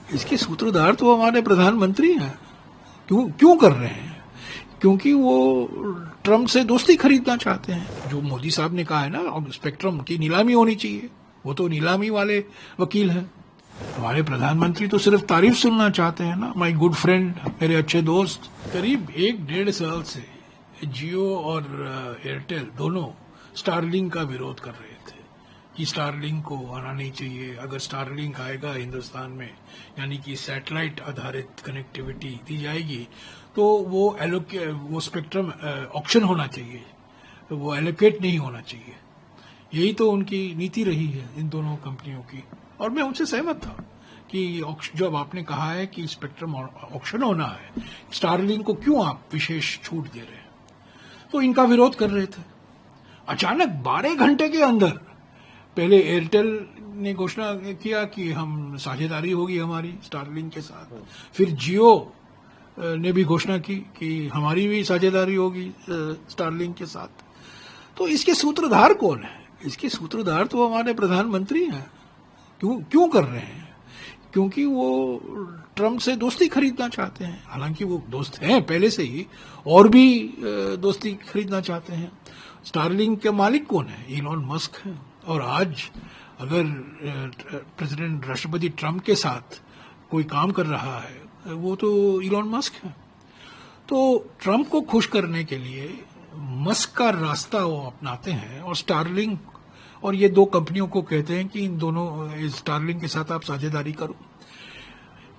इसके सूत्रधार तो हमारे प्रधानमंत्री हैं। क्यों क्यों कर रहे हैं? क्योंकि वो ट्रम्प से दोस्ती खरीदना चाहते हैं। जो मोदी साहब ने कहा है ना, अब स्पेक्ट्रम की नीलामी होनी चाहिए, वो तो नीलामी वाले वकील हैं। हमारे प्रधानमंत्री तो सिर्फ तारीफ सुनना चाहते हैं ना। माय गुड फ्रेंड, मेरे अच्छे दोस्त। करीब 1-1.5 साल से जियो और एयरटेल दोनों स्टारलिंक का विरोध कर रहे थे कि स्टारलिंक को आना नहीं चाहिए। अगर स्टारलिंक आएगा हिंदुस्तान में, यानी कि सैटेलाइट आधारित कनेक्टिविटी दी जाएगी, तो वो स्पेक्ट्रम ऑक्शन होना चाहिए, तो वो एलोकेट नहीं होना चाहिए। यही तो उनकी नीति रही है इन दोनों कंपनियों की, और मैं उनसे सहमत था कि जब आपने कहा है कि स्पेक्ट्रम ऑक्शन होना है, स्टारलिंक को क्यों आप विशेष छूट दे रहे हैं, तो इनका विरोध कर रहे थे। अचानक 12 घंटे के अंदर पहले एयरटेल ने घोषणा किया कि हम साझेदारी होगी हमारी स्टारलिंक के साथ, फिर जियो ने भी घोषणा की कि हमारी भी साझेदारी होगी स्टारलिंक के साथ। तो इसके सूत्रधार कौन है? इसके सूत्रधार तो हमारे प्रधानमंत्री हैं। क्यों क्यों कर रहे हैं? क्योंकि वो ट्रम्प से दोस्ती खरीदना चाहते हैं। हालांकि वो दोस्त हैं पहले से ही, और भी दोस्ती खरीदना चाहते हैं। स्टारलिंक के मालिक कौन है? इलॉन मस्क है। और आज अगर प्रेसिडेंट राष्ट्रपति ट्रम्प के साथ कोई काम कर रहा है, वो तो इलॉन मस्क है। तो ट्रम्प को खुश करने के लिए मस्क का रास्ता वो अपनाते हैं, और स्टारलिंक और ये 2 कंपनियों को कहते हैं कि इन दोनों स्टारलिंक के साथ आप साझेदारी करो।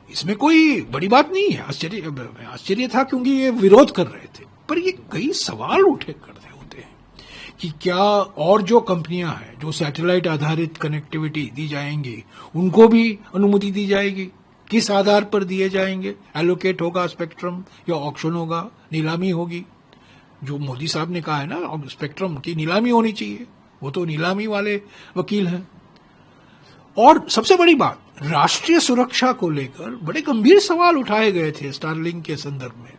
इसमें कोई बड़ी बात नहीं है। आश्चर्य था क्योंकि ये विरोध कर रहे थे, पर ये कई सवाल उठे करते होते हैं कि क्या और जो कंपनियां हैं जो सैटेलाइट आधारित कनेक्टिविटी दी जाएंगी, उनको भी अनुमति दी जाएगी? किस आधार पर दिए जाएंगे? एलोकेट होगा स्पेक्ट्रम या ऑक्शन होगा, नीलामी होगी? जो मोदी साहब ने कहा है ना, स्पेक्ट्रम की नीलामी होनी चाहिए, वो तो नीलामी वाले वकील हैं। और सबसे बड़ी बात, राष्ट्रीय सुरक्षा को लेकर बड़े गंभीर सवाल उठाए गए थे स्टारलिंक के संदर्भ में।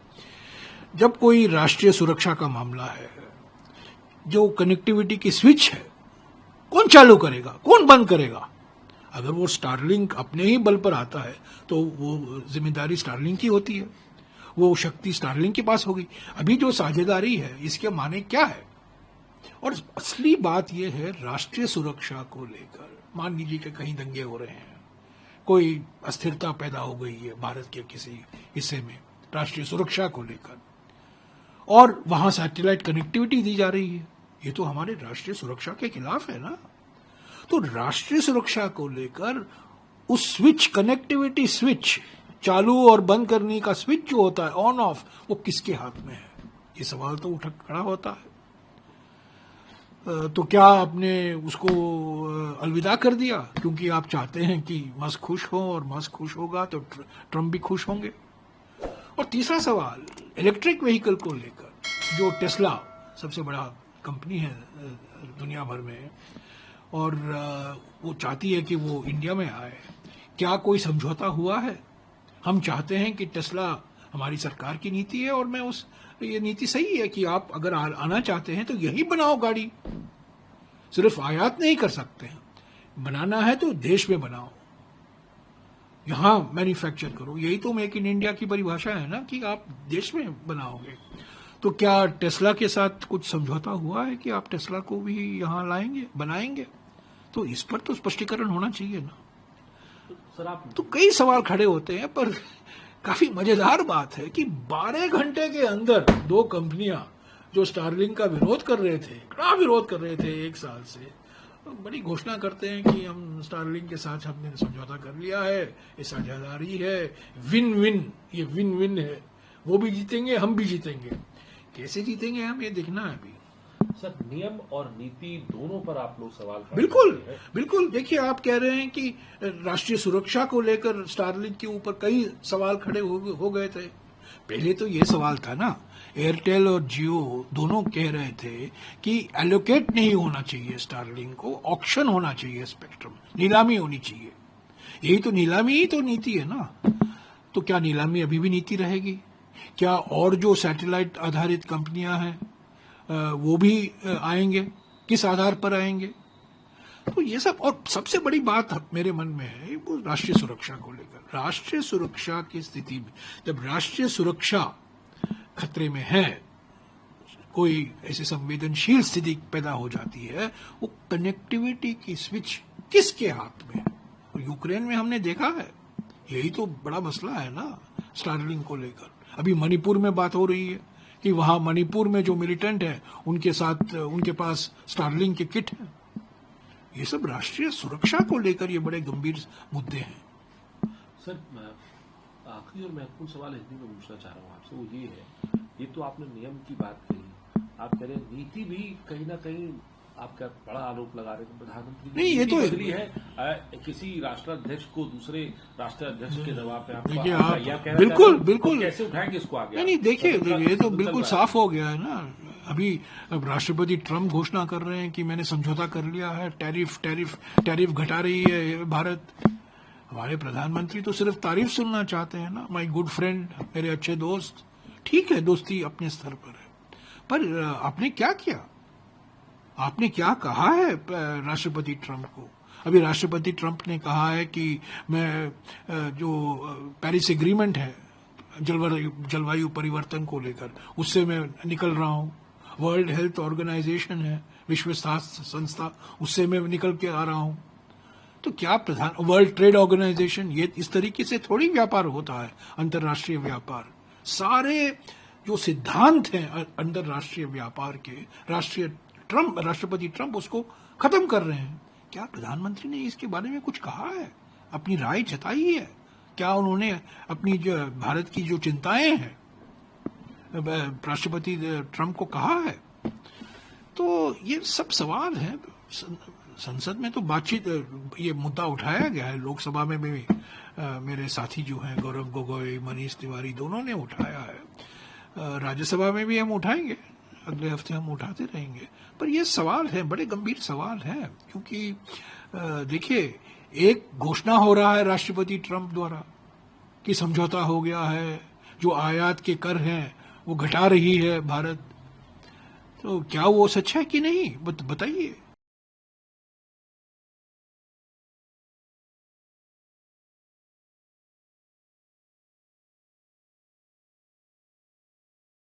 जब कोई राष्ट्रीय सुरक्षा का मामला है, जो कनेक्टिविटी की स्विच है, कौन चालू करेगा, कौन बंद करेगा? अगर वो स्टारलिंक अपने ही बल पर आता है तो वो जिम्मेदारी स्टारलिंक की होती है, वो शक्ति स्टारलिंक के पास होगी। अभी जो साझेदारी है, इसके माने क्या है? और असली बात यह है, राष्ट्रीय सुरक्षा को लेकर मान लीजिए कि कहीं दंगे हो रहे हैं, कोई अस्थिरता पैदा हो गई है भारत के किसी हिस्से में राष्ट्रीय सुरक्षा को लेकर, और वहां सैटेलाइट कनेक्टिविटी दी जा रही है, ये तो हमारे राष्ट्रीय सुरक्षा के खिलाफ है ना। तो राष्ट्रीय सुरक्षा को लेकर उस स्विच, कनेक्टिविटी स्विच, चालू और बंद करने का स्विच जो होता है ऑन ऑफ, वो किसके हाथ में है? ये सवाल तो उठ खड़ा होता है। तो क्या आपने उसको अलविदा कर दिया क्योंकि आप चाहते हैं कि मस्क खुश हो, और मस्क खुश होगा तो ट्रम्प भी खुश होंगे? और तीसरा सवाल, इलेक्ट्रिक व्हीकल को लेकर, जो टेस्ला सबसे बड़ा कंपनी है दुनिया भर में, और वो चाहती है कि वो इंडिया में आए, क्या कोई समझौता हुआ है? हम चाहते हैं कि टेस्ला हमारी सरकार की नीति है, और मैं ये नीति सही है कि आप अगर आना चाहते हैं तो यही बनाओ गाड़ी, सिर्फ आयात नहीं कर सकते हैं, बनाना है तो देश में बनाओ, यहां मैन्युफैक्चर करो। यही तो मेक इन इंडिया की परिभाषा है ना, कि आप देश में बनाओगे। तो क्या टेस्ला के साथ कुछ समझौता हुआ है कि आप टेस्ला को भी यहां लाएंगे, बनाएंगे? तो इस पर तो स्पष्टीकरण होना चाहिए ना। तो कई सवाल खड़े होते हैं, पर काफी मजेदार बात है कि 12 घंटे के अंदर 2 कंपनियां जो स्टारलिंक का विरोध कर रहे थे, कड़ा विरोध कर रहे थे 1 साल से, बड़ी घोषणा करते हैं कि हम स्टारलिंक के साथ हमने समझौता कर लिया है, ये साझेदारी है, विन विन, ये विन विन है, वो भी जीतेंगे हम भी जीतेंगे। कैसे जीतेंगे हम, ये देखना है अभी। सर, नियम और नीति दोनों पर आप लोग सवाल खड़े बिल्कुल बिल्कुल। देखिए, आप कह रहे हैं कि राष्ट्रीय सुरक्षा को लेकर स्टारलिंक के ऊपर कई सवाल खड़े हो गए थे। पहले तो ये सवाल था ना, एयरटेल और जियो दोनों कह रहे थे कि एलोकेट नहीं होना चाहिए स्टारलिंक को, ऑक्शन होना चाहिए, स्पेक्ट्रम नीलामी होनी चाहिए। यही तो नीलामी ही तो नीति है ना। तो क्या नीलामी अभी भी नीति रहेगी? क्या और जो सैटेलाइट आधारित कंपनियां हैं वो भी आएंगे? किस आधार पर आएंगे? तो ये सब, और सबसे बड़ी बात मेरे मन में है वो राष्ट्रीय सुरक्षा को लेकर। राष्ट्रीय सुरक्षा की स्थिति में जब राष्ट्रीय सुरक्षा खतरे में है, कोई ऐसी संवेदनशील स्थिति पैदा हो जाती है, वो कनेक्टिविटी की स्विच किसके हाथ में है? यूक्रेन में हमने देखा है, यही तो बड़ा मसला है ना स्टारलिंक को लेकर। अभी मणिपुर में बात हो रही है कि वहां मणिपुर में जो मिलिटेंट है उनके साथ उनके पास स्टारलिंक के किट है। ये सब राष्ट्रीय सुरक्षा को लेकर ये बड़े गंभीर मुद्दे हैं। सर, आखिरी और महत्वपूर्ण सवाल हिंदी में पूछना चाह रहा हूँ आपसे, वो ये है, ये तो आपने नियम की बात कही, आप कह रहे हैं नीति भी कहीं ना कहीं आपका बड़ा आरोप लगा रहे हैं प्रधानमंत्री नहीं, ये तो बदली है किसी राष्ट्राध्यक्ष को दूसरे राष्ट्राध्यक्ष के दबाव पे देखिए आप आप क्या कहना बिल्कुल चाहते हैं? बिल्कुल कैसे उठाएंगे इसको आगे? नहीं देखिए ये तो बिल्कुल चल रहा है। साफ हो गया है ना। अभी अब राष्ट्रपति ट्रम्प घोषणा कर रहे हैं कि मैंने समझौता कर लिया है, टैरिफ घटा रही है भारत। हमारे प्रधानमंत्री तो सिर्फ तारीफ सुनना चाहते हैं ना, माय गुड फ्रेंड, मेरे अच्छे दोस्त। ठीक है, दोस्ती अपने स्तर पर है, पर आपने क्या किया, आपने क्या कहा है राष्ट्रपति ट्रम्प को? अभी राष्ट्रपति ट्रम्प ने कहा है कि मैं जो पेरिस एग्रीमेंट है जलवायु परिवर्तन को लेकर, उससे मैं निकल रहा हूं। वर्ल्ड हेल्थ ऑर्गेनाइजेशन है, विश्व स्वास्थ्य संस्था, उससे मैं निकल के आ रहा हूं। तो क्या वर्ल्ड ट्रेड ऑर्गेनाइजेशन, ये इस तरीके से थोड़ी व्यापार होता है, अंतर्राष्ट्रीय व्यापार। सारे जो सिद्धांत हैं अंतर्राष्ट्रीय व्यापार के, राष्ट्रपति ट्रम्प उसको खत्म कर रहे हैं। क्या प्रधानमंत्री ने इसके बारे में कुछ कहा है, अपनी राय जताई है? क्या उन्होंने अपनी जो भारत की जो चिंताएं हैं राष्ट्रपति ट्रम्प को कहा है? तो ये सब सवाल हैं। संसद में तो बातचीत, ये मुद्दा उठाया गया है, लोकसभा में भी मेरे साथी जो हैं गौरव गोगोई, मनीष तिवारी, दोनों ने उठाया है। राज्यसभा में भी हम उठाएंगे, अगले हफ्ते हम उठाते रहेंगे। पर ये सवाल है, बड़े गंभीर सवाल है, क्योंकि देखिए, एक घोषणा हो रहा है राष्ट्रपति ट्रम्प द्वारा कि समझौता हो गया है, जो आयात के कर हैं वो घटा रही है भारत। तो क्या वो सच है कि नहीं, बताइए।